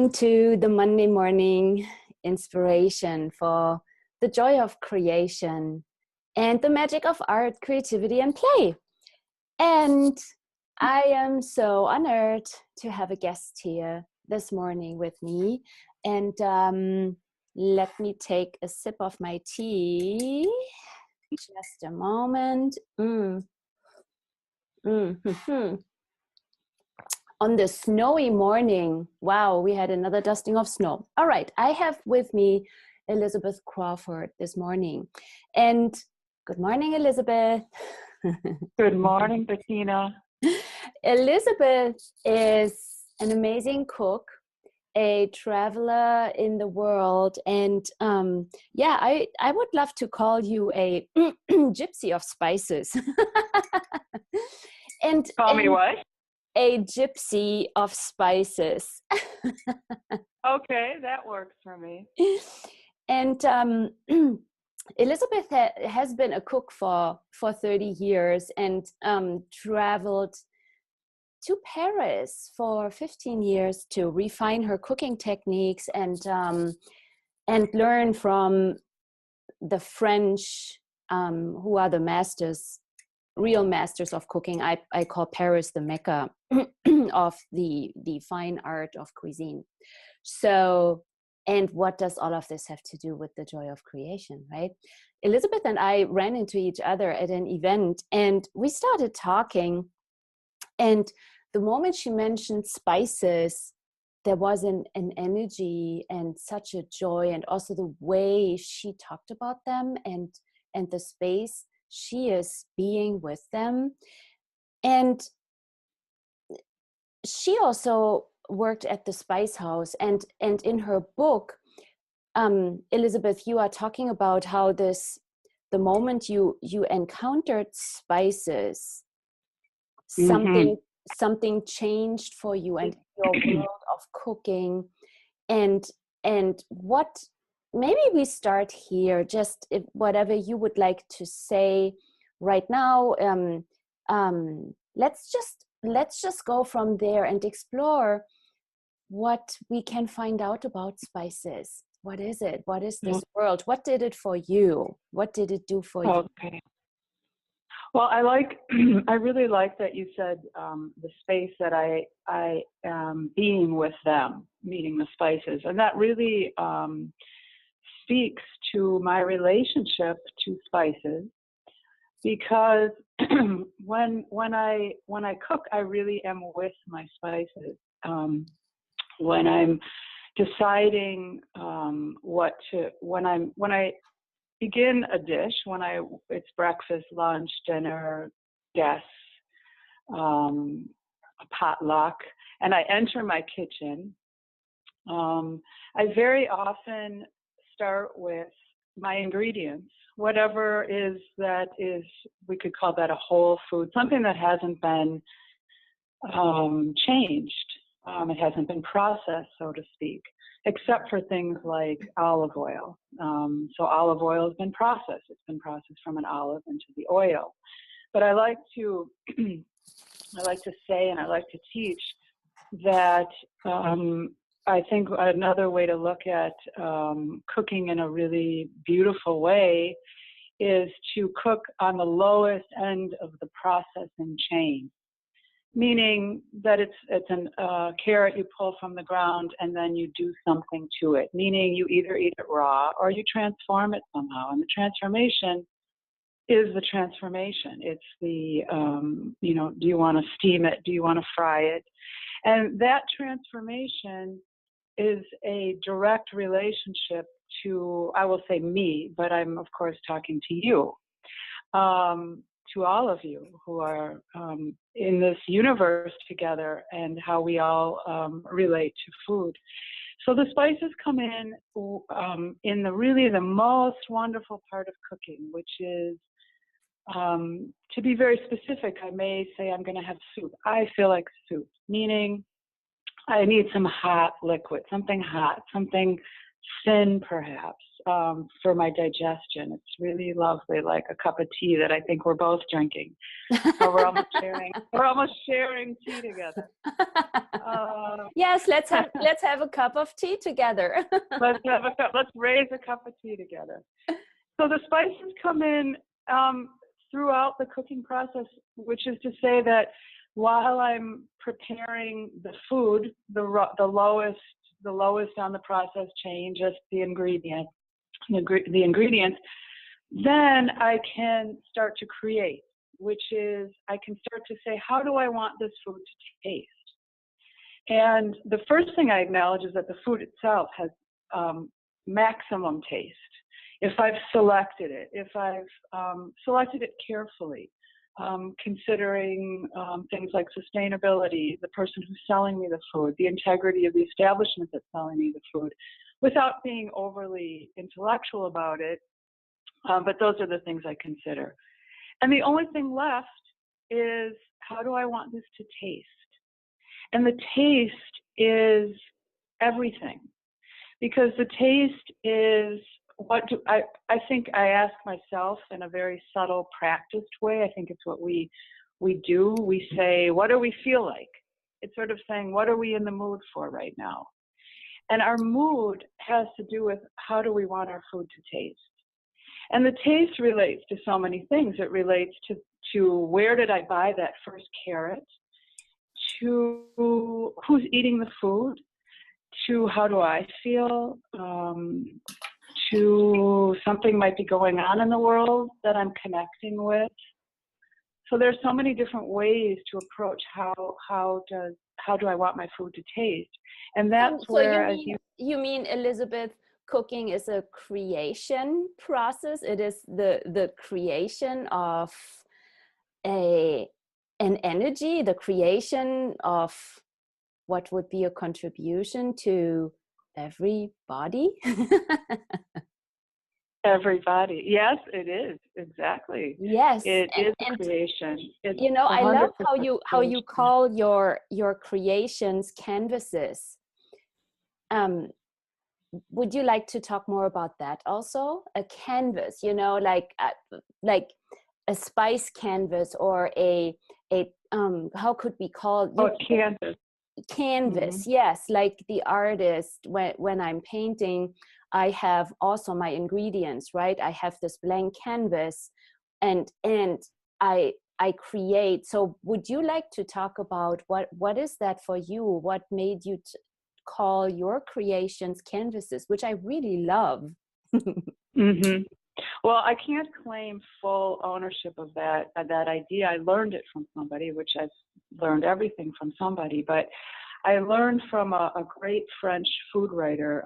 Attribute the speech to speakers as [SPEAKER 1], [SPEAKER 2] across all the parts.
[SPEAKER 1] listening to the Monday morning inspiration for the joy of creation and the magic of art, creativity, and play. And I am so honored to have a guest here this morning with me. And let me take a sip of my tea. Just a moment. On the snowy morning, wow, we had another dusting of snow. All right, I have with me Elizabeth Crawford this morning. And good morning, Elizabeth.
[SPEAKER 2] Good morning, Bettina.
[SPEAKER 1] Elizabeth is an amazing cook, a traveler in the world, and I would love to call you a gypsy of spices.
[SPEAKER 2] Call me what?
[SPEAKER 1] A gypsy of spices.
[SPEAKER 2] Okay, that works for me.
[SPEAKER 1] And Elizabeth has been a cook for 30 years and traveled to Paris for 15 years to refine her cooking techniques and learn from the French, who are the masters, real masters of cooking. I call Paris the Mecca of the fine art of cuisine. So, and what does all of this have to do with the joy of creation, right? Elizabeth and I ran into each other at an event and we started talking. And the moment she mentioned spices, there was an energy and such a joy, and also the way she talked about them and the space she is being with them. And she also worked at the Spice House, and in her book, Elizabeth, you are talking about how the moment you encountered spices, something changed for you and your world of cooking, and what. Maybe we start here, just whatever you would like to say right now. Let's just go from there and explore what we can find out about spices. What is it? What is this world? What did it for you? What did it do for you?
[SPEAKER 2] Okay. Well, I really like that you said the space that I am being with them, meeting the spices, and that really speaks to my relationship to spices, because when I cook, I really am with my spices. When I'm deciding when I begin a dish, it's breakfast, lunch, dinner, guests, a potluck, and I enter my kitchen, I very often start with my ingredients, whatever we could call that a whole food, something that hasn't been changed. It hasn't been processed, so to speak, except for things like olive oil. So olive oil has been processed. It's been processed from an olive into the oil. But I like to say, and I like to teach that I think another way to look at cooking in a really beautiful way is to cook on the lowest end of the processing chain, meaning that it's a carrot you pull from the ground and then you do something to it, meaning you either eat it raw or you transform it somehow. And the transformation is the transformation. It's the, do you want to steam it? Do you want to fry it? And that transformation is a direct relationship to, I will say me, but I'm of course talking to you, to all of you who are in this universe together, and how we all relate to food. So the spices come in the most wonderful part of cooking, which is, to be very specific, I may say I'm going to have soup. I feel like soup, meaning I need some hot liquid, something hot, something thin perhaps, for my digestion. It's really lovely, like a cup of tea that I think we're both drinking. Or we're almost sharing tea together.
[SPEAKER 1] Yes, let's have a cup of tea together.
[SPEAKER 2] Let's raise a cup of tea together. So the spices come in throughout the cooking process, which is to say that while I'm preparing the food, the lowest on the process chain, just the ingredients, then I can start to create, which is I can start to say, how do I want this food to taste? And the first thing I acknowledge is that the food itself has maximum taste. If I've selected it, selected it carefully, considering things like sustainability, the person who's selling me the food, the integrity of the establishment that's selling me the food, without being overly intellectual about it. But those are the things I consider. And the only thing left is, how do I want this to taste? And the taste is everything. Because the taste is I think I ask myself in a very subtle, practiced way. I think it's what we do. We say, what do we feel like? It's sort of saying, what are we in the mood for right now? And our mood has to do with, how do we want our food to taste? And the taste relates to so many things. It relates to where did I buy that first carrot, to who's eating the food, to how do I feel, to something might be going on in the world that I'm connecting with. So there's so many different ways to approach how do I want my food to taste. And that's where
[SPEAKER 1] you mean, Elizabeth, cooking is a creation process. It is the creation of an energy, the creation of what would be a contribution to everybody.
[SPEAKER 2] Everybody. Yes, it is. Exactly.
[SPEAKER 1] Yes.
[SPEAKER 2] It is a creation. It's
[SPEAKER 1] I love how you
[SPEAKER 2] creation.
[SPEAKER 1] call your creations canvases. Would you like to talk more about that also? A canvas, like a spice canvas, or a how could we call it?
[SPEAKER 2] Canvas.
[SPEAKER 1] Canvas.
[SPEAKER 2] Mm-hmm.
[SPEAKER 1] Yes, like the artist, when I'm painting, I have also my ingredients, right? I have this blank canvas, and I create. So would you like to talk about what is that for you? What made you call your creations canvases, which I really love?
[SPEAKER 2] Mm-hmm. Well, I can't claim full ownership of that idea. I learned it from somebody, which I've learned everything from somebody, but I learned from a great French food writer.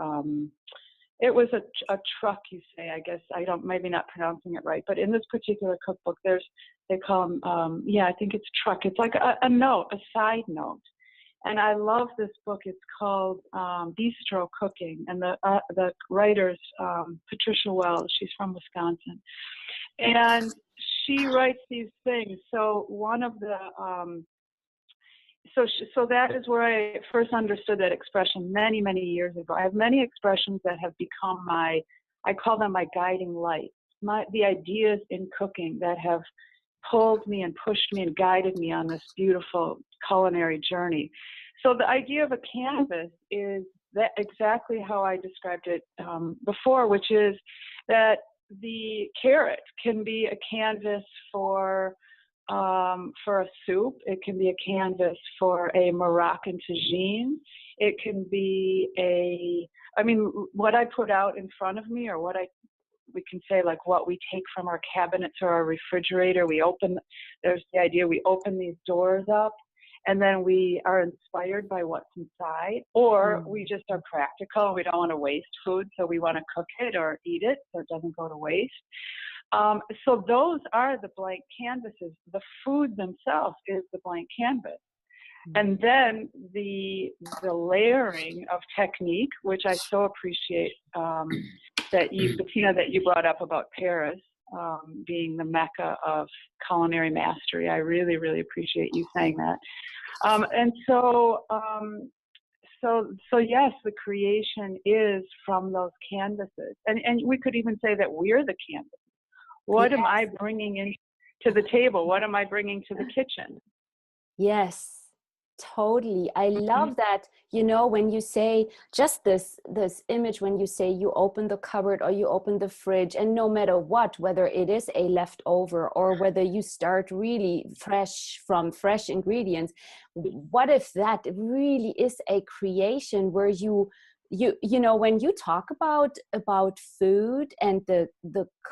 [SPEAKER 2] It was a truc, you say, I guess. Maybe not pronouncing it right, but in this particular cookbook, they call them, I think it's truc. It's like a note, a side note. And I love this book. It's called Bistro Cooking, and the writer's Patricia Wells. She's from Wisconsin, and she writes these things. So one of the so that is where I first understood that expression many, many years ago. I have many expressions that have become I call them my guiding lights, the ideas in cooking that have pulled me and pushed me and guided me on this beautiful culinary journey. So the idea of a canvas is that exactly how I described it before, which is that the carrot can be a canvas for a soup. It can be a canvas for a Moroccan tagine. It can be what I put out in front of me, or we can say, like, what we take from our cabinets or our refrigerator. There's the idea we open these doors up, and then we are inspired by what's inside, or we just are practical. We don't want to waste food, so we want to cook it or eat it so it doesn't go to waste. So those are the blank canvases. The food themselves is the blank canvas. And then the layering of technique, which I so appreciate, Bettina, that you brought up about Paris being the mecca of culinary mastery. I really, really appreciate you saying that. So yes, the creation is from those canvases. And we could even say that we're the canvas. What am I bringing in to the table? What am I bringing to the kitchen?
[SPEAKER 1] Yes. Totally. I love that, you know, when you say just this image, when you say you open the cupboard or you open the fridge, and no matter what, whether it is a leftover or whether you start really fresh from fresh ingredients, what if that really is a creation where you know, when you talk about food and the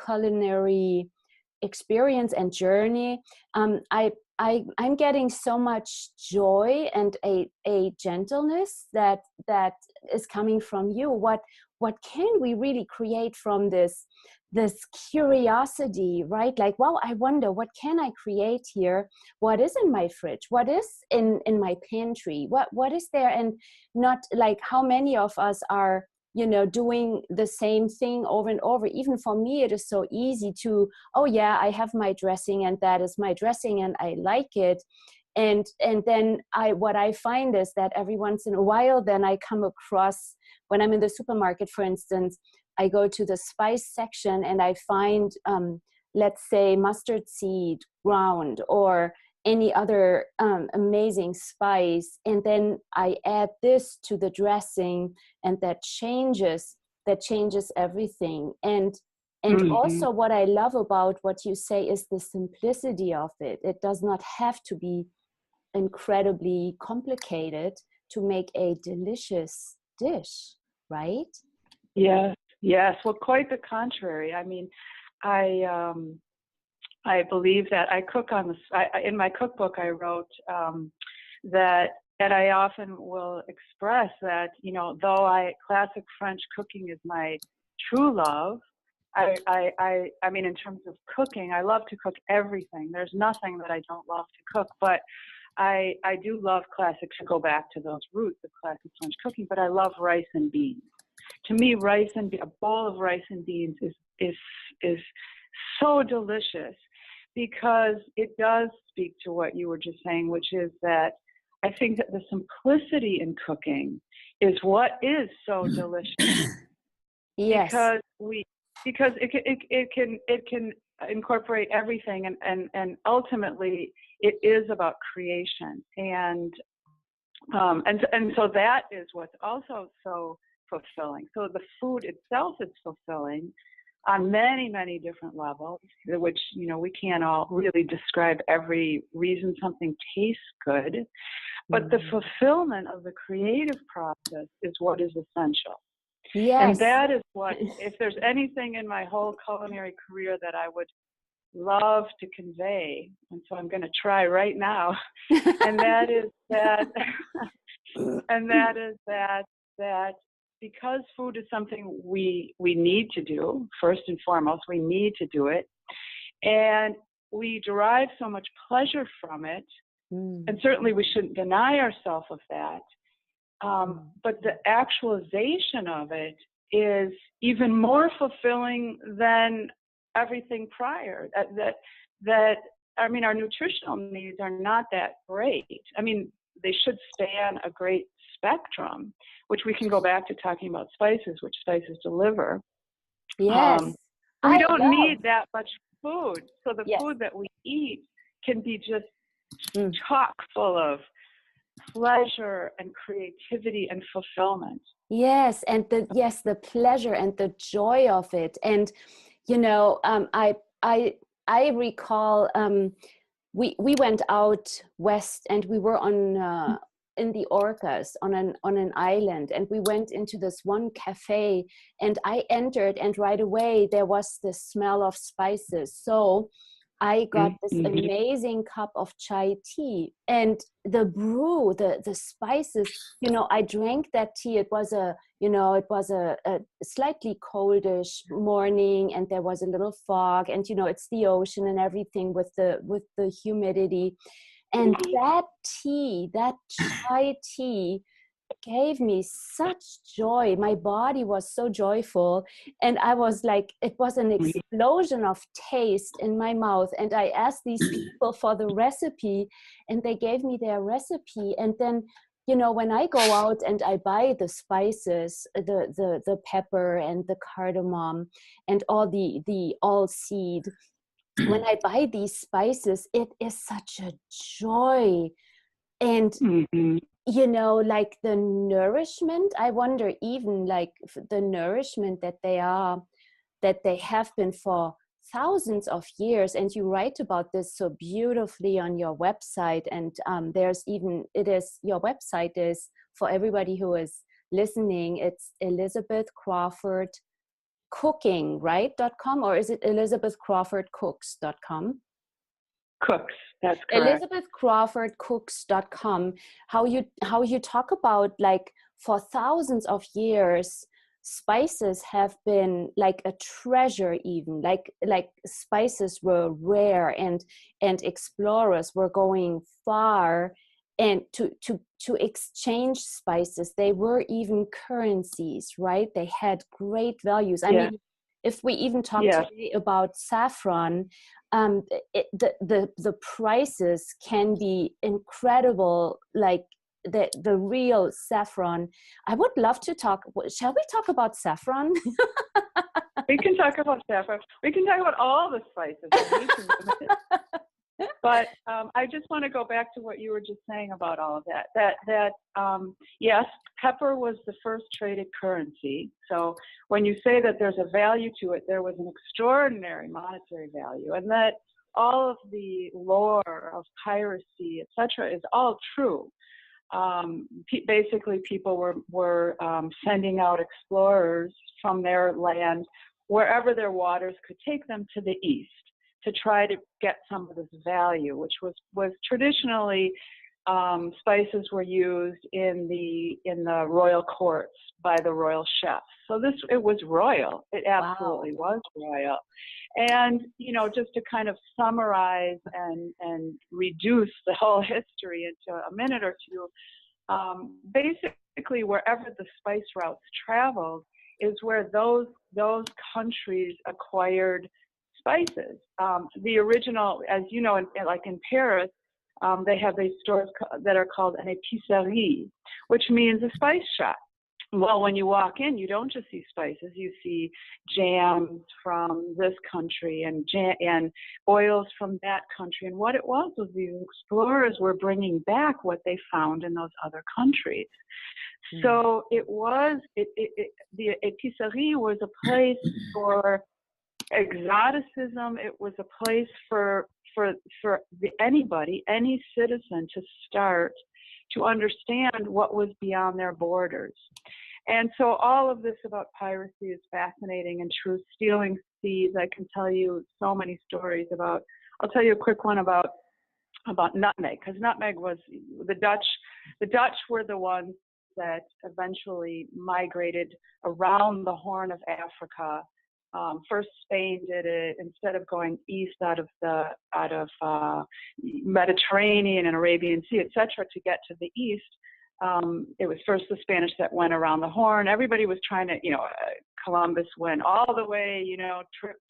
[SPEAKER 1] culinary experience and journey, I'm getting so much joy and a gentleness that is coming from you. What can we really create from this curiosity, right? Like, wow, I wonder, what can I create here? What is in my fridge? What is in my pantry? What is there? And not like, how many of us are, you know, doing the same thing over and over. Even for me, it is so easy to, oh yeah, I have my dressing and that is my dressing and I like it. And then what I find is that every once in a while, then I come across, when I'm in the supermarket, for instance, I go to the spice section and I find, let's say, mustard seed ground or any other amazing spice, and then I add this to the dressing, and that changes everything. And also what I love about what you say is the simplicity of it. It does not have to be incredibly complicated to make a delicious dish, right?
[SPEAKER 2] Yes. Well, quite the contrary. I mean, I believe that I cook on in my cookbook, I wrote that I often will express that, you know, though classic French cooking is my true love, I mean, in terms of cooking, I love to cook everything. There's nothing that I don't love to cook, but I do love classic, to go back to those roots of classic French cooking, but I love rice and beans. To me, a bowl of rice and beans is so delicious, because it does speak to what you were just saying, which is that I think that the simplicity in cooking is what is so delicious.
[SPEAKER 1] Yes.
[SPEAKER 2] Because it can incorporate everything, and ultimately it is about creation, and so that is what's also so fulfilling. So the food itself is fulfilling on many, many different levels, which, you know, we can't all really describe every reason something tastes good, but the fulfillment of the creative process is what is essential.
[SPEAKER 1] Yes.
[SPEAKER 2] And that is what, if there's anything in my whole culinary career that I would love to convey, and so I'm going to try right now, and that is that, that because food is something we need to do, first and foremost, we need to do it, and we derive so much pleasure from it, and certainly we shouldn't deny ourselves of that, but the actualization of it is even more fulfilling than everything prior. That I mean, our nutritional needs are not that great. I mean, they should span a great spectrum, which we can go back to talking about spices, which spices deliver.
[SPEAKER 1] Yes.
[SPEAKER 2] We don't need that much food. So the food that we eat can be just chock full of pleasure and creativity and fulfillment.
[SPEAKER 1] Yes, and the pleasure and the joy of it. And you know, I recall we went out west, and we were on in the Orcas on an island, and we went into this one cafe, and I entered, and right away there was the smell of spices. So I got this amazing cup of chai tea, and the brew, the spices, you know, I drank that tea. It was a slightly coldish morning, and there was a little fog, and, you know, it's the ocean and everything with the humidity. And that chai tea gave me such joy. My body was so joyful, and I was like, it was an explosion of taste in my mouth. And I asked these people for the recipe, and they gave me their recipe. And then, you know, when I go out and I buy the spices, the pepper and the cardamom and all the all seed, when I buy these spices, it is such a joy And
[SPEAKER 2] Mm-hmm.
[SPEAKER 1] you know, like the nourishment, I wonder even like the nourishment that they have been for thousands of years. And you write about this so beautifully on your website. And there's even, your website is, for everybody who is listening, it's Elizabeth Crawford Cooking, right? .com, or is it elizabethcrawfordcooks.com?
[SPEAKER 2] Cooks, that's correct.
[SPEAKER 1] elizabethcrawfordcooks.com. How you talk about, like, for thousands of years spices have been like a treasure, even like spices were rare, and explorers were going far and to exchange spices. They were even currencies, right? They had great values. I
[SPEAKER 2] Yes.
[SPEAKER 1] mean, if we even talk
[SPEAKER 2] Yes.
[SPEAKER 1] today about saffron, the prices can be incredible. Like the real saffron. I would love to talk. Shall we talk about saffron?
[SPEAKER 2] We can talk about saffron. We can talk about all the spices. But I just want to go back to what you were just saying about all of that. Yes, pepper was the first traded currency. So when you say that there's a value to it, there was an extraordinary monetary value, and that all of the lore of piracy, etc., is all true. Basically, people were sending out explorers from their land, wherever their waters could take them, to the east, to try to get some of this value, which was traditionally, spices were used in the royal courts by the royal chefs. So it was royal. It absolutely was royal. And, you know, just to kind of summarize and reduce the whole history into a minute or two, basically wherever the spice routes traveled is where those countries acquired spices. The original, as you know, like in Paris, they have these stores that are called an épicerie, which means a spice shop. Well, when you walk in, you don't just see spices. You see jams from this country and oils from that country. And what it was these explorers were bringing back what they found in those other countries. Mm. So the épicerie was a place for exoticism. It was a place for anybody, any citizen, to start to understand what was beyond their borders. And so all of this about piracy is fascinating and true. Stealing seeds, I can tell you so many stories about. I'll tell you a quick one about nutmeg, because nutmeg was the Dutch were the ones that eventually migrated around the Horn of Africa. First, Spain did it. Instead of going east out of Mediterranean and Arabian Sea, etc., to get to the east, it was first the Spanish that went around the Horn. Everybody was trying to, Columbus went all the way,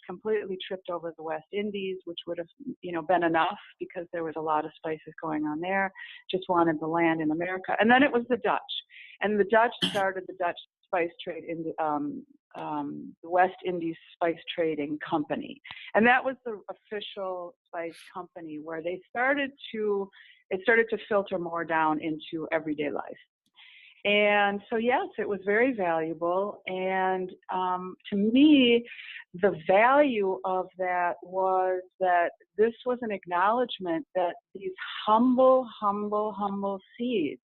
[SPEAKER 2] completely tripped over the West Indies, which would have, been enough because there was a lot of spices going on there. Just wanted the land in America. And then it was the Dutch. And the Dutch started the Dutch spice trade in the West Indies Spice Trading Company. And that was the official spice company where it started to filter more down into everyday life. And so, yes, it was very valuable. And to me, the value of that was that this was an acknowledgement that these humble seeds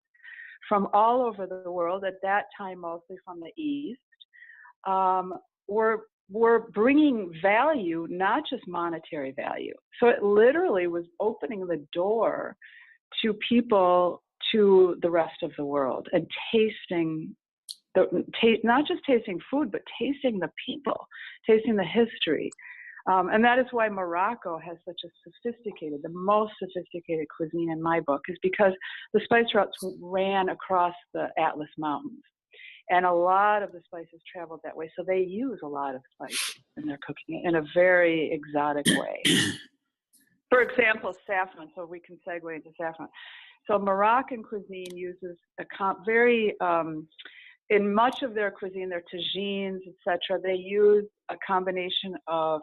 [SPEAKER 2] from all over the world, at that time mostly from the East, were bringing value, not just monetary value. So it literally was opening the door to people to the rest of the world and not just tasting food, but tasting the people, tasting the history. And that is why Morocco has such a the most sophisticated cuisine in my book, is because the spice routes ran across the Atlas Mountains. And a lot of the spices traveled that way. So they use a lot of spices in their cooking in a very exotic way. For example, saffron. So we can segue into saffron. So Moroccan cuisine uses in much of their cuisine, their tagines, etc., they use a combination of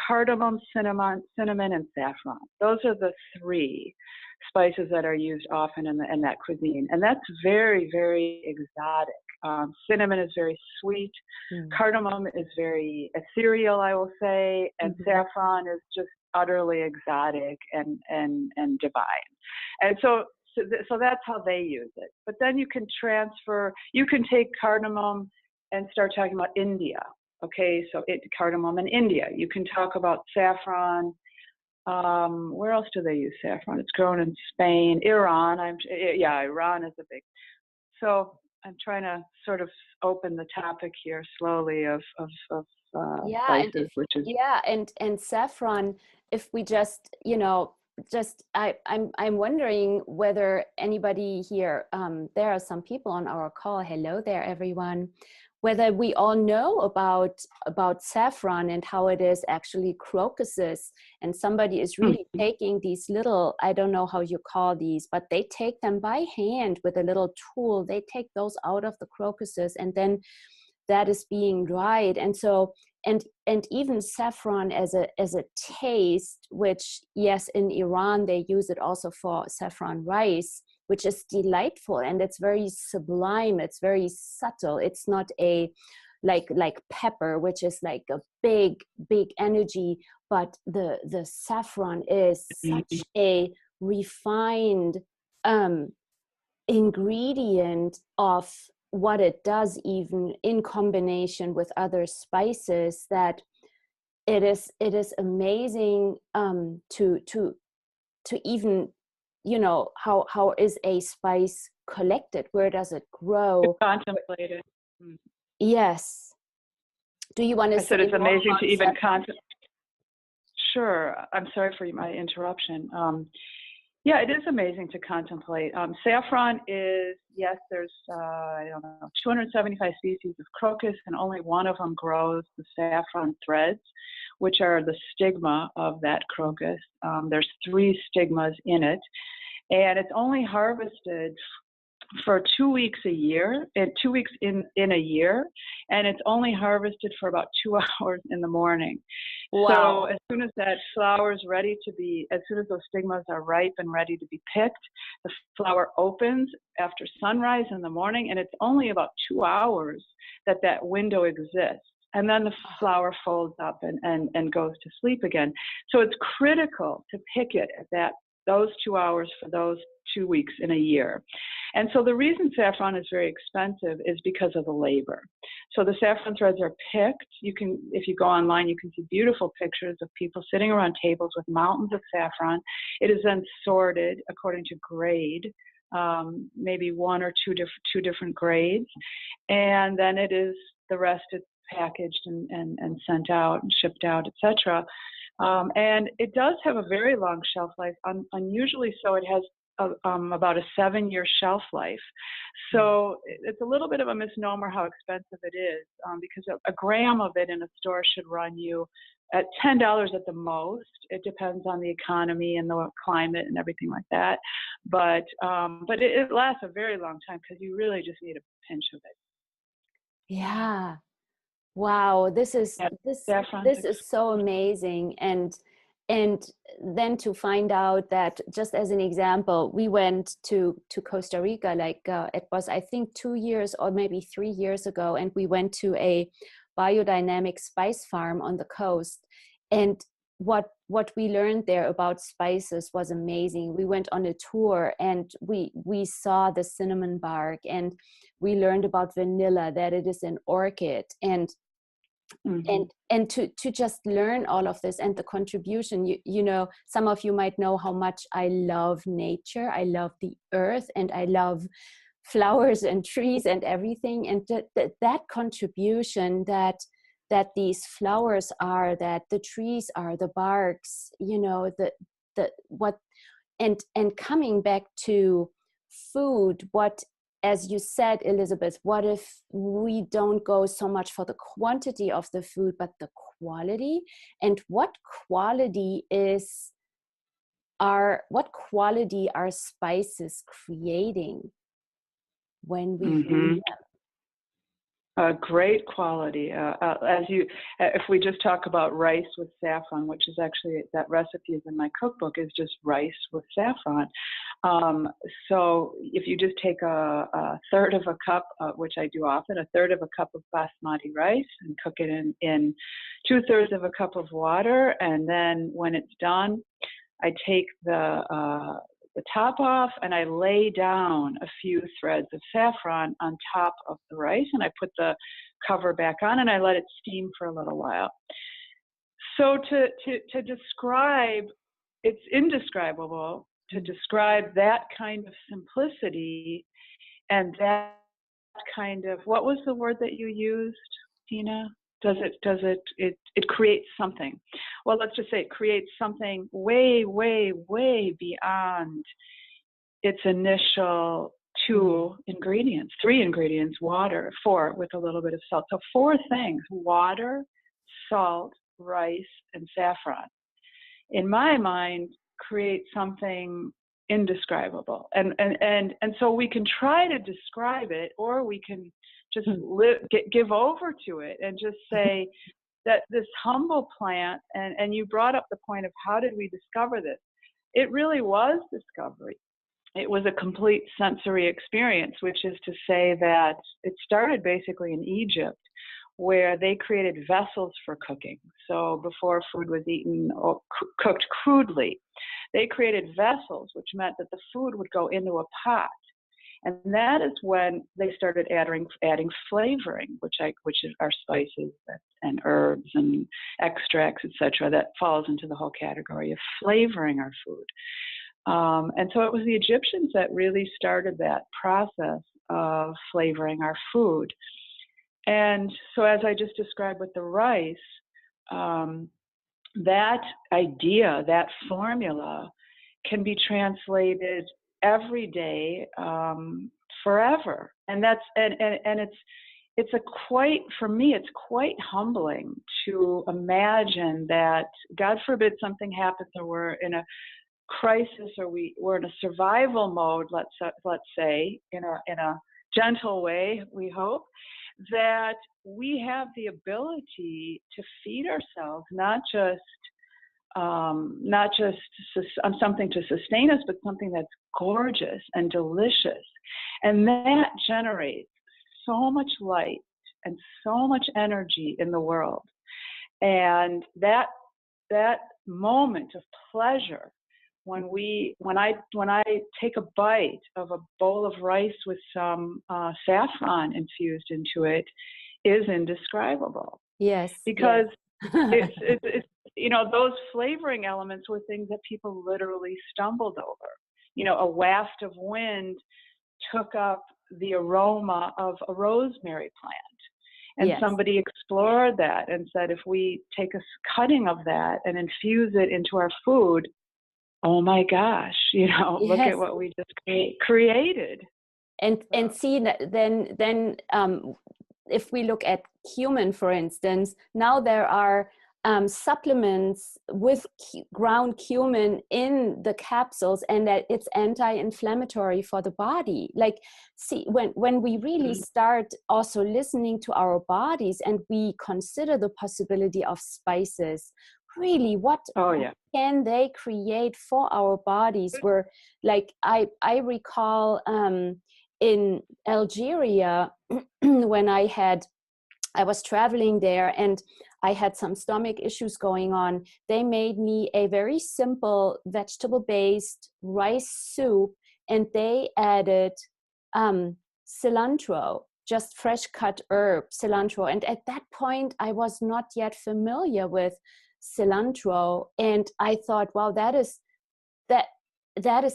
[SPEAKER 2] cardamom, cinnamon, and saffron. Those are the three spices that are used often in that cuisine, and that's very, very exotic. Cinnamon is very sweet. Cardamom is very ethereal, I will say, and saffron is just utterly exotic and divine. And so that's how they use it. But then you can take cardamom and start talking about India. Okay, so cardamom in India. You can talk about saffron. Where else do they use saffron? It's grown in Spain, Iran. Iran is a big. So I'm trying to sort of open the topic here slowly of spices,
[SPEAKER 1] and saffron. If we just I'm wondering whether anybody here. There are some people on our call. Hello there, everyone. Whether we all know about saffron and how it is actually crocuses, and somebody is really taking these little, I don't know how you call these, but they take them by hand with a little tool. They take those out of the crocuses, and then that is being dried. And so, and even saffron as a taste, which yes, in Iran they use it also for saffron rice, which is delightful, and it's very sublime. It's very subtle. It's not a like pepper, which is like a big energy, but the saffron is such a refined ingredient of what it does, even in combination with other spices, that it is amazing to even, how is a spice collected? Where does it grow?
[SPEAKER 2] Contemplate it.
[SPEAKER 1] Yes. Do you want to?
[SPEAKER 2] I said it's amazing to even contemplate. Sure. I'm sorry for my interruption. Yeah, it is amazing to contemplate. Saffron is, yes, there's, 275 species of crocus, and only one of them grows the saffron threads, which are the stigma of that crocus. There's 3 stigmas in it, and it's only harvested for 2 weeks a year, and 2 weeks in a year, and it's only harvested for about 2 hours in the morning.
[SPEAKER 1] Wow.
[SPEAKER 2] So as soon as that flower is as soon as those stigmas are ripe and ready to be picked, the flower opens after sunrise in the morning, and it's only about 2 hours that window exists. And then the flower folds up and goes to sleep again. So it's critical to pick it at those 2 hours for those 2 weeks in a year. And so the reason saffron is very expensive is because of the labor. So the saffron threads are picked. If you go online, you can see beautiful pictures of people sitting around tables with mountains of saffron. It is then sorted according to grade, maybe 1 or 2 different grades. And then the rest is packaged and sent out and shipped out, etc. And it does have a very long shelf life. Unusually so, it has about a 7-year shelf life. So it's a little bit of a misnomer how expensive it is, because a gram of it in a store should run you at $10 at the most. It depends on the economy and the climate and everything like that. But it lasts a very long time because you really just need a pinch of it.
[SPEAKER 1] Yeah. Wow. This is so amazing. And then to find out that, just as an example, we went to Costa Rica, it was, I think, 2 years or maybe 3 years ago. And we went to a biodynamic spice farm on the coast. And what we learned there about spices was amazing. We went on a tour and we saw the cinnamon bark, and we learned about vanilla, that it is an orchid, and to just learn all of this and the contribution. Some of you might know how much I love nature. I love the earth, and I love flowers and trees and everything. And that contribution that these flowers are, that the trees are, the barks, and coming back to food, as you said, Elizabeth, what if we don't go so much for the quantity of the food, but the quality? And what quality are spices creating when we eat them?
[SPEAKER 2] Great quality. If we just talk about rice with saffron, which is actually, that recipe is in my cookbook, is just rice with saffron. So if you just take a third of a cup, which I do often, a third of a cup of basmati rice, and cook it in 2/3 of a cup of water, and then when it's done, I take the top off, and I lay down a few threads of saffron on top of the rice, and I put the cover back on, and I let it steam for a little while. So to describe, it's indescribable to describe that kind of simplicity and that kind of, what was the word that you used, Tina? It creates something. Well, let's just say it creates something way, way, way beyond its initial three ingredients, water, 4 with a little bit of salt. So 4 things: water, salt, rice, and saffron. In my mind, create something indescribable. And so we can try to describe it, or we can just give over to it and just say that this humble plant, and you brought up the point of how did we discover this? It really was discovery. It was a complete sensory experience, which is to say that it started basically in Egypt, where they created vessels for cooking. So before food was eaten or cooked crudely, they created vessels, which meant that the food would go into a pot. And that is when they started adding flavoring, which are spices and herbs and extracts, etc. That falls into the whole category of flavoring our food. And so it was the Egyptians that really started that process of flavoring our food. And so, as I just described with the rice, that idea, that formula, can be translated every day, forever. And it's for me, it's quite humbling to imagine that, God forbid something happens, or we're in a crisis, or we're in a survival mode, let's say, in a gentle way, we hope, that we have the ability to feed ourselves, not just something to sustain us, but something that's gorgeous and delicious. And that generates so much light and so much energy in the world. And that moment of pleasure, when I take a bite of a bowl of rice with some saffron infused into it, is indescribable.
[SPEAKER 1] Yes,
[SPEAKER 2] because
[SPEAKER 1] yes.
[SPEAKER 2] it's those flavoring elements were things that people literally stumbled over. A waft of wind took up the aroma of a rosemary plant, and
[SPEAKER 1] Yes.
[SPEAKER 2] somebody explored that and said, if we take a cutting of that and infuse it into our food, oh my gosh, look
[SPEAKER 1] Yes.
[SPEAKER 2] at what we just created.
[SPEAKER 1] And see that then if we look at cumin, for instance, now there are supplements with ground cumin in the capsules, and that it's anti-inflammatory for the body. Like, see, when we really start also listening to our bodies, and we consider the possibility of spices, really, what can they create for our bodies? Where, like, I recall in Algeria when I was traveling there and I had some stomach issues going on. They made me a very simple vegetable-based rice soup, and they added cilantro, just fresh cut herb cilantro. And at that point, I was not yet familiar with cilantro, and I thought, well, that is,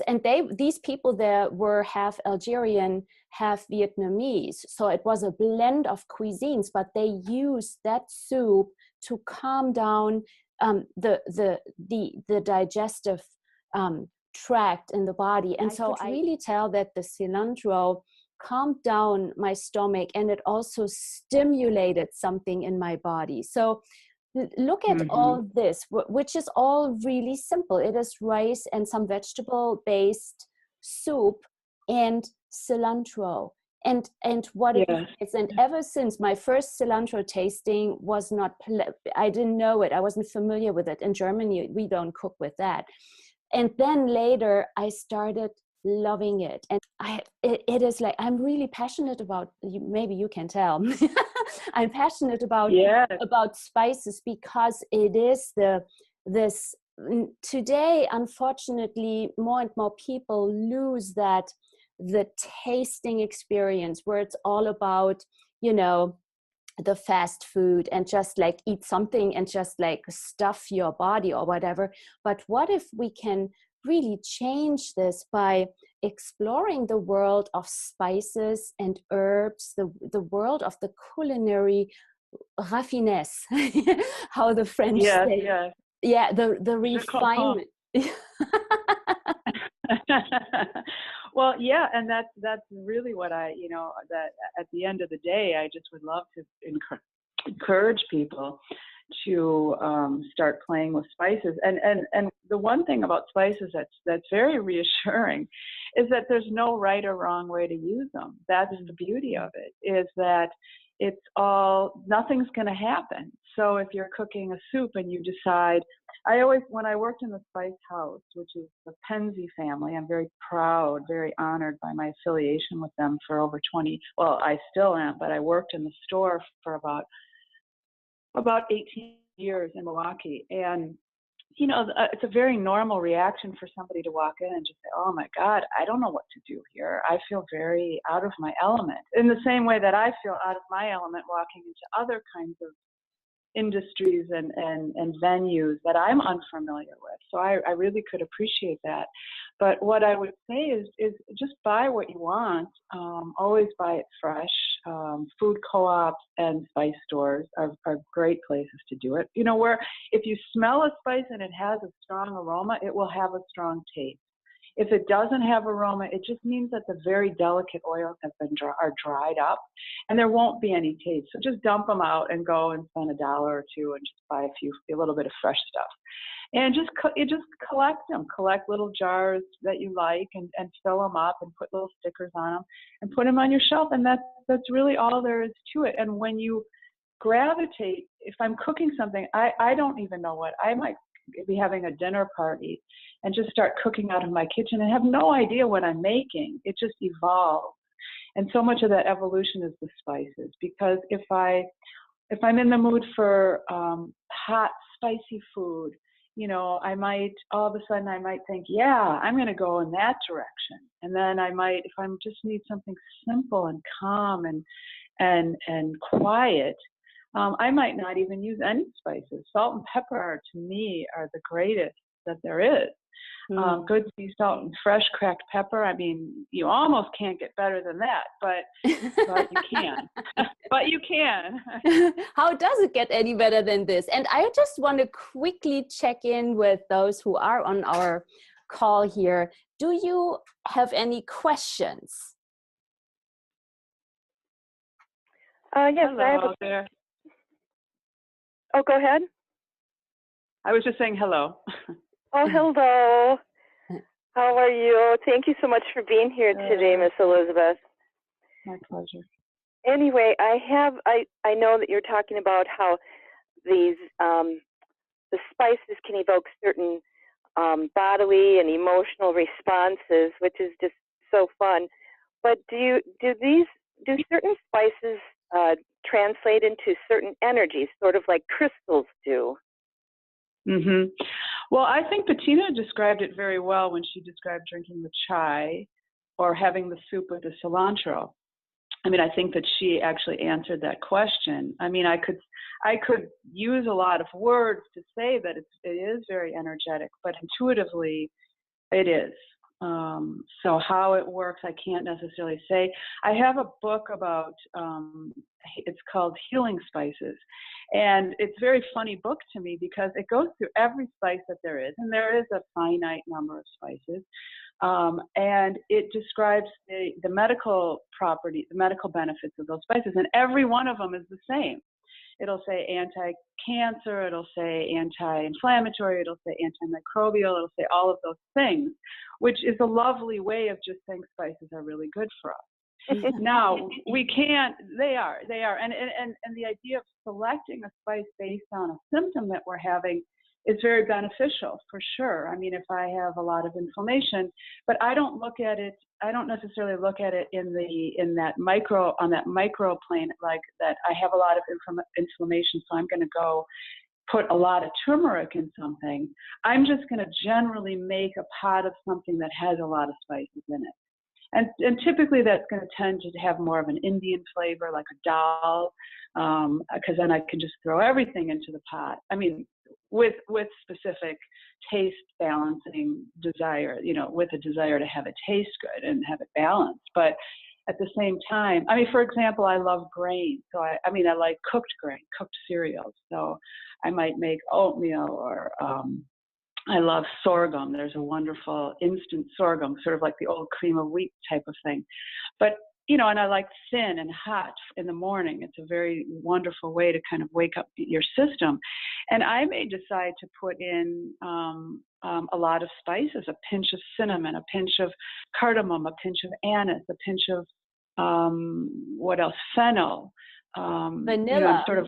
[SPEAKER 1] and these people there were half Algerian, half Vietnamese. So it was a blend of cuisines, but they used that soup to calm down the digestive tract in the body. And so I really tell that the cilantro calmed down my stomach, and it also stimulated something in my body. So look at all this, which is all really simple. It is rice and some vegetable-based soup and cilantro. And what it
[SPEAKER 2] Yes.
[SPEAKER 1] is, and ever since my first cilantro tasting was not, I didn't know it, I wasn't familiar with it. In Germany we don't cook with that. And then later I started loving it, and it is like, I'm really passionate about, maybe you can tell. I'm passionate
[SPEAKER 2] Yes.
[SPEAKER 1] about spices, because it is this today, unfortunately, more and more people lose the tasting experience, where it's all about, you know, the fast food and just like eat something and just like stuff your body or whatever. But what if we can really change this by exploring the world of spices and herbs, the world of the culinary raffinesse, how the French
[SPEAKER 2] Yes.
[SPEAKER 1] say.
[SPEAKER 2] Yes.
[SPEAKER 1] Yeah, the
[SPEAKER 2] Je comprends.
[SPEAKER 1] refinement.
[SPEAKER 2] Well, yeah, and that's really what I, that at the end of the day, I just would love to encourage people to start playing with spices. And the one thing about spices that's very reassuring is that there's no right or wrong way to use them. That's the beauty of it, is that it's all, nothing's going to happen. So if you're cooking a soup and you decide, when I worked in the Spice House, which is the Penzi family, I'm very proud, very honored by my affiliation with them for over 20, well, I still am, but I worked in the store for about 18 years in Milwaukee. And, it's a very normal reaction for somebody to walk in and just say, oh my God, I don't know what to do here. I feel very out of my element. In the same way that I feel out of my element walking into other kinds of industries and venues that I'm unfamiliar with. So I really could appreciate that. But what I would say is just buy what you want. Always buy it fresh. Food co-ops and spice stores are great places to do it. Where if you smell a spice and it has a strong aroma, it will have a strong taste. If it doesn't have aroma, it just means that the very delicate oils are dried up, and there won't be any taste. So just dump them out and go and spend $1 or $2 and just buy a little bit of fresh stuff, and just collect them. Collect little jars that you like and fill them up and put little stickers on them and put them on your shelf. And that's really all there is to it. And when you gravitate, if I'm cooking something, I don't even know what I might be having a dinner party and just start cooking out of my kitchen and have no idea what I'm making. It just evolves. And so much of that evolution is the spices, because if I'm in the mood for hot, spicy food, I might, all of a sudden I might think, yeah, I'm going to go in that direction. And then I might, if I just need something simple and calm and quiet, I might not even use any spices. Salt and pepper, to me, are the greatest that there is. Good sea salt and fresh cracked pepper. I mean, you almost can't get better than that, but you can. But you can.
[SPEAKER 1] How does it get any better than this? And I just want to quickly check in with those who are on our call here. Do you have any questions?
[SPEAKER 3] Yes,
[SPEAKER 2] Hello,
[SPEAKER 3] I have
[SPEAKER 2] there.
[SPEAKER 3] Oh, go ahead.
[SPEAKER 2] I was just saying hello.
[SPEAKER 3] Oh, hello. How are you? Thank you so much for being here today, Miss Elizabeth.
[SPEAKER 2] My pleasure.
[SPEAKER 3] Anyway, I know that you're talking about how these the spices can evoke certain bodily and emotional responses, which is just so fun. But do certain spices translate into certain energies, sort of like crystals do?
[SPEAKER 2] Mm-hmm. Well, I think Bettina described it very well when she described drinking the chai or having the soup with the cilantro. I mean, I think that she actually answered that question. I mean, I could use a lot of words to say that it is very energetic, but intuitively it is. So how it works, I can't necessarily say. I have a book about, it's called Healing Spices. And it's a very funny book to me because it goes through every spice that there is, and there is a finite number of spices. And it describes the medical property, the medical benefits of those spices, and every one of them is the same. It'll say anti-cancer, it'll say anti-inflammatory, it'll say antimicrobial, it'll say all of those things, which is a lovely way of just saying spices are really good for us. Now we can't. They are, and the idea of selecting a spice based on a symptom that we're having is very beneficial for sure. I mean, if I have a lot of inflammation, but I don't look at it. I don't necessarily look at it on that micro plane, like that. I have a lot of inflammation, so I'm going to go put a lot of turmeric in something. I'm just going to generally make a pot of something that has a lot of spices in it. And typically that's going to tend to have more of an Indian flavor, like a dal, because then I can just throw everything into the pot. I mean, with specific taste balancing desire, with a desire to have it taste good and have it balanced. But at the same time, I mean, for example, I love grain. So I like cooked grain, cooked cereals. So I might make oatmeal, or I love sorghum. There's a wonderful instant sorghum, sort of like the old cream of wheat type of thing. But, and I like thin and hot in the morning. It's a very wonderful way to kind of wake up your system. And I may decide to put in a lot of spices, a pinch of cinnamon, a pinch of cardamom, a pinch of anise, a pinch of, what else? Fennel.
[SPEAKER 1] Vanilla.
[SPEAKER 2] I'm sort of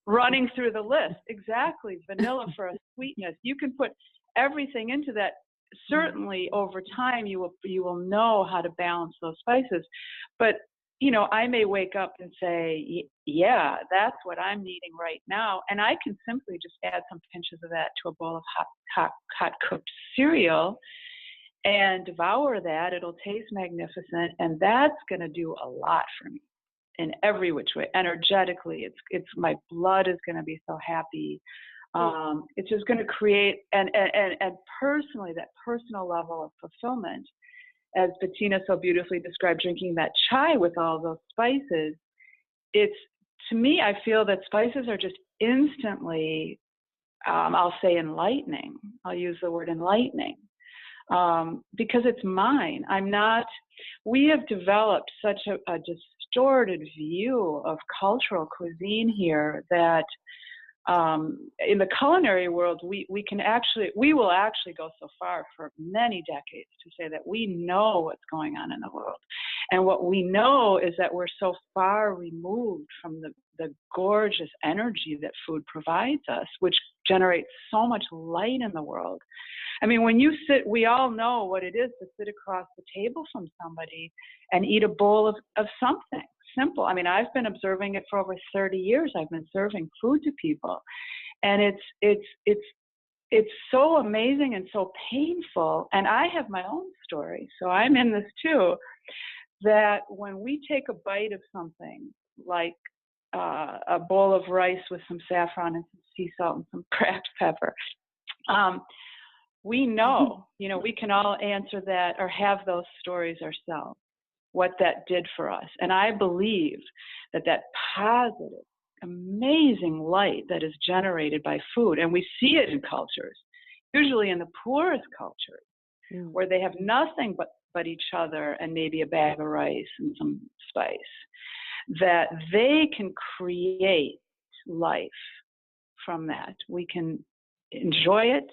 [SPEAKER 2] running through the list. Exactly. Vanilla for a sweetness. You can put everything into that. Certainly over time you will know how to balance those spices. But I may wake up and say, yeah, that's what I'm needing right now. And I can simply just add some pinches of that to a bowl of hot cooked cereal and devour that. It'll taste magnificent, and that's going to do a lot for me in every which way. Energetically, it's my blood is going to be so happy. It's just going to create and personally, that personal level of fulfillment, as Bettina so beautifully described, drinking that chai with all those spices. It's, to me, I feel that spices are just instantly, I'll say enlightening. I'll use the word enlightening. Because it's mine. We have developed such a distorted view of cultural cuisine here that in the culinary world, we will actually go so far for many decades to say that we know what's going on in the world. And what we know is that we're so far removed from the gorgeous energy that food provides us, which generates so much light in the world. I mean, when you sit, we all know what it is to sit across the table from somebody and eat a bowl of something simple. I mean, I've been observing it for over 30 years. I've been serving food to people. And it's so amazing and so painful. And I have my own story, so I'm in this too, that when we take a bite of something like a bowl of rice with some saffron and some sea salt and some cracked pepper, we know, we can all answer that or have those stories ourselves, what that did for us. And I believe that positive, amazing light that is generated by food, and we see it in cultures, usually in the poorest cultures, where they have nothing but each other and maybe a bag of rice and some spice, that they can create life from that. We can enjoy it,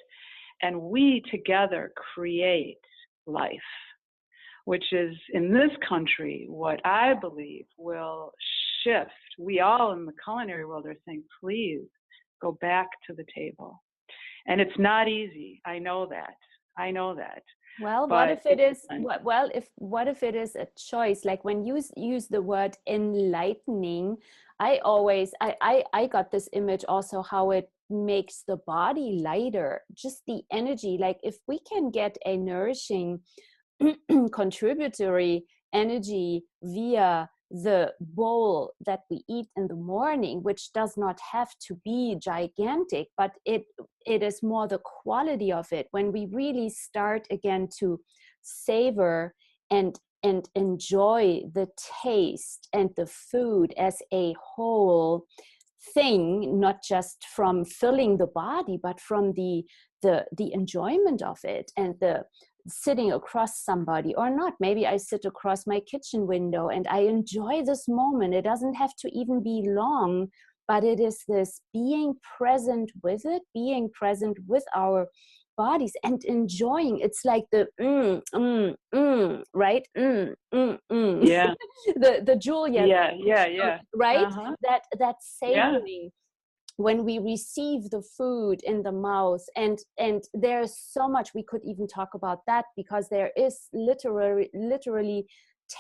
[SPEAKER 2] and we together create life, which is, in this country, what I believe will shift. We all in the culinary world are saying, please go back to the table. And it's not easy. I know that.
[SPEAKER 1] Well, what if it is, what if it is a choice? Like when you use the word enlightening, I got this image also how it makes the body lighter, just the energy. Like if we can get a nourishing contributory energy via the bowl that we eat in the morning, which does not have to be gigantic, but it is more the quality of it. When we really start again to savor and enjoy the taste and the food as a whole thing, not just from filling the body, but from the enjoyment of it, and the sitting across somebody or not. Maybe I sit across my kitchen window and I enjoy this moment. It doesn't have to even be long, but it is this being present with it, being present with our bodies and enjoying. It's like the right?
[SPEAKER 2] Yeah.
[SPEAKER 1] the Julia.
[SPEAKER 2] Yeah.
[SPEAKER 1] Right?
[SPEAKER 2] Uh-huh.
[SPEAKER 1] That
[SPEAKER 2] Yeah.
[SPEAKER 1] savoring when we receive the food in the mouth, and there's so much we could even talk about that, because there is literally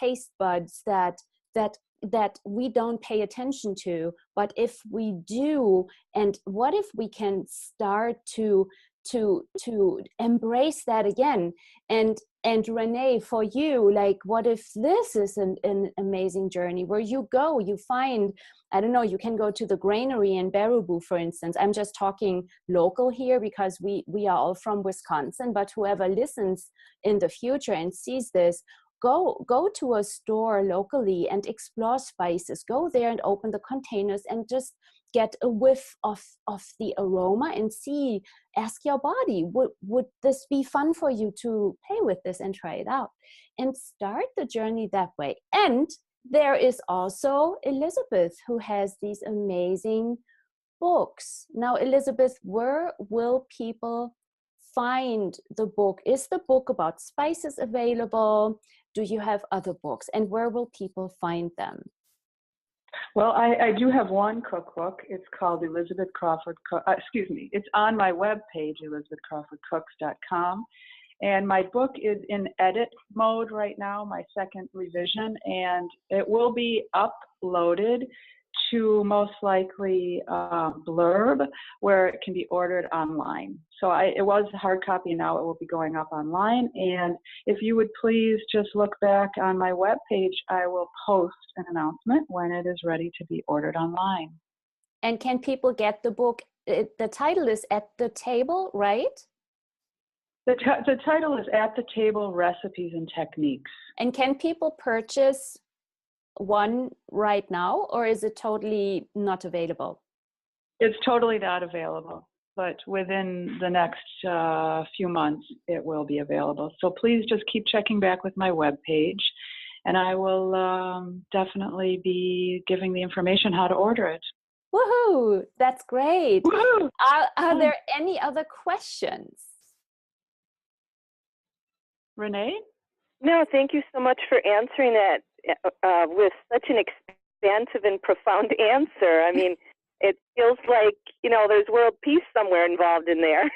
[SPEAKER 1] taste buds that we don't pay attention to, but if we do, and what if we can start to embrace that again? And Renee, for you, like, what if this is an amazing journey where you go, you find, I don't know, you can go to the granary in Baraboo, for instance. I'm just talking local here because we are all from Wisconsin, but whoever listens in the future and sees this, go to a store locally and explore spices. Go there and open the containers and just get a whiff of the aroma and see, ask your body, would this be fun for you to play with this and try it out, and start the journey that way. And there is also Elizabeth, who has these amazing books. Now, Elizabeth, where will people find the book? Is the book about spices available? Do you have other books? And where will people find them?
[SPEAKER 2] Well, I do have one cookbook. It's called Elizabeth Crawford. It's on my webpage, elizabethcrawfordcooks.com. And my book is in edit mode right now, my second revision, and it will be uploaded to most likely Blurb, where it can be ordered online. So it was a hard copy, now it will be going up online. And if you would please just look back on my webpage, I will post an announcement when it is ready to be ordered online.
[SPEAKER 1] And can people get the book? The title is At the Table, right?
[SPEAKER 2] The title is At the Table, Recipes and Techniques.
[SPEAKER 1] And can people purchase one right now, or is it totally not available?
[SPEAKER 2] It's totally not available, but within the next few months, it will be available. So please just keep checking back with my webpage, and I will definitely be giving the information how to order it.
[SPEAKER 1] Woohoo! That's great.
[SPEAKER 2] Woohoo!
[SPEAKER 1] Are there any other questions?
[SPEAKER 2] Renee?
[SPEAKER 3] No, thank you so much for answering that with such an expansive and profound answer. I mean, it feels like, there's world peace somewhere involved in there.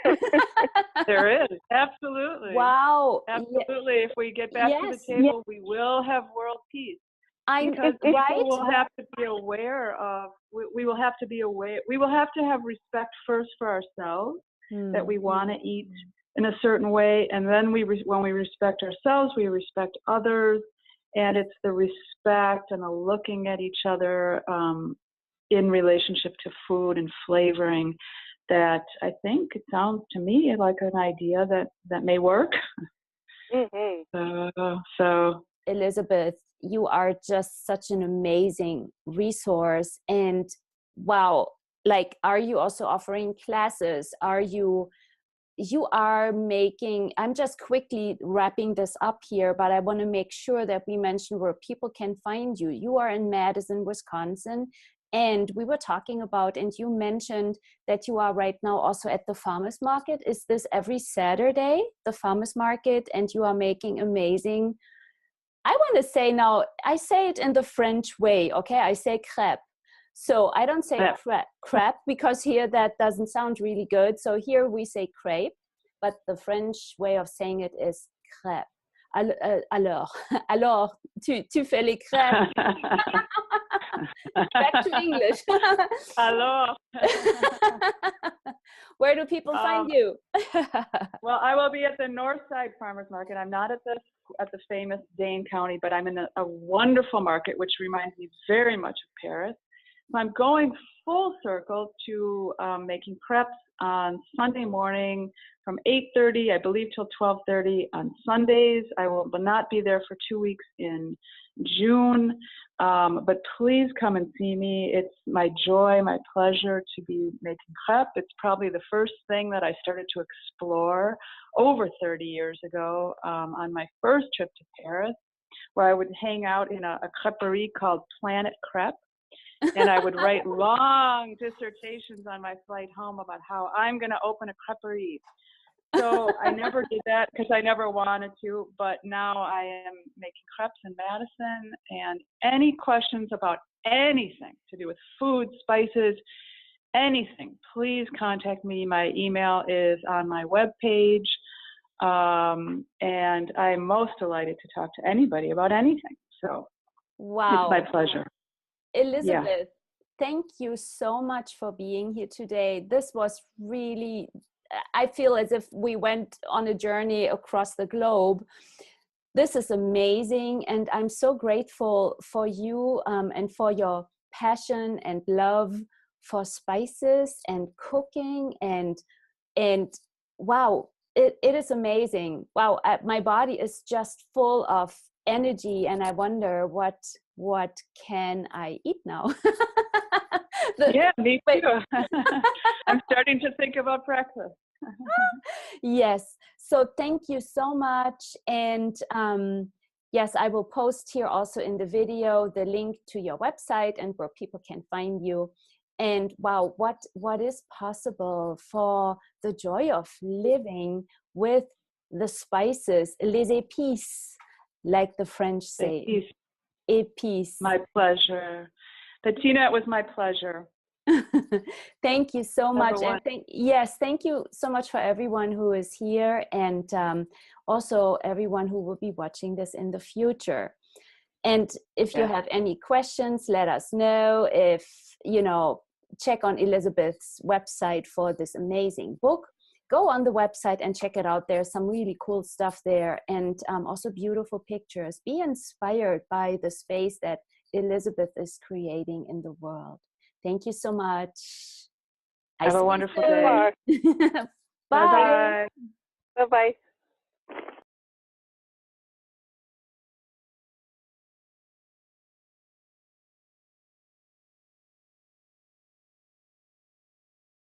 [SPEAKER 2] There is, absolutely.
[SPEAKER 1] Wow.
[SPEAKER 2] Absolutely. If we get back to the table, we will have world peace. Because people will have to be aware of, we will have to be aware, we will have to have respect first for ourselves, that we want to eat in a certain way, and then when we respect ourselves, we respect others, and it's the respect and the looking at each other in relationship to food and flavoring that I think it sounds to me like an idea that may work. So
[SPEAKER 1] Elizabeth, you are just such an amazing resource, and wow, like, are you also offering classes? You are making, I'm just quickly wrapping this up here, but I want to make sure that we mention where people can find you. You are in Madison, Wisconsin, and we were talking about, and you mentioned that you are right now also at the farmers market. Is this every Saturday, the farmers market, and you are making amazing, I want to say now, I say it in the French way, okay? I say crepe. So I don't say crepe because here that doesn't sound really good. So here we say crepe, but the French way of saying it is crepe. Alors, tu fais les crêpes. Back to English.
[SPEAKER 2] Alors.
[SPEAKER 1] Where do people find you?
[SPEAKER 2] Well, I will be at the Northside Farmers Market. I'm not at the famous Dane County, but I'm in a wonderful market, which reminds me very much of Paris. So I'm going full circle to making crepes on Sunday morning from 8:30, I believe, till 12:30 on Sundays. I will not be there for 2 weeks in June, but please come and see me. It's my joy, my pleasure to be making crepe. It's probably the first thing that I started to explore over 30 years ago on my first trip to Paris, where I would hang out in a creperie called Planet Crepe. And I would write long dissertations on my flight home about how I'm going to open a creperie. So I never did that because I never wanted to, but now I am making crepes in Madison, and any questions about anything to do with food, spices, anything, please contact me. My email is on my webpage, and I'm most delighted to talk to anybody about anything. So
[SPEAKER 1] Wow.
[SPEAKER 2] it's my pleasure.
[SPEAKER 1] Elizabeth, thank you so much for being here today. This was really, I feel as if we went on a journey across the globe. This is amazing, and I'm so grateful for you and for your passion and love for spices and cooking, and wow, it is amazing. Wow, my body is just full of energy, and I wonder what can I eat now?
[SPEAKER 2] Yeah, me too. I'm starting to think about breakfast.
[SPEAKER 1] Yes. So thank you so much. And yes, I will post here also in the video the link to your website and where people can find you. And wow, what is possible for the joy of living with the spices, les épices, like the French say. Épices.
[SPEAKER 2] My pleasure. Bettina, it was my pleasure.
[SPEAKER 1] Thank you so much. And thank you so much for everyone who is here, and also everyone who will be watching this in the future. And if you have any questions, let us know. If, check on Elizabeth's website for this amazing book. Go on the website and check it out. There's some really cool stuff there, and also beautiful pictures. Be inspired by the space that Elizabeth is creating in the world. Thank you so much.
[SPEAKER 2] Have a wonderful day.
[SPEAKER 1] Bye.
[SPEAKER 2] Bye-bye.
[SPEAKER 3] Bye-bye.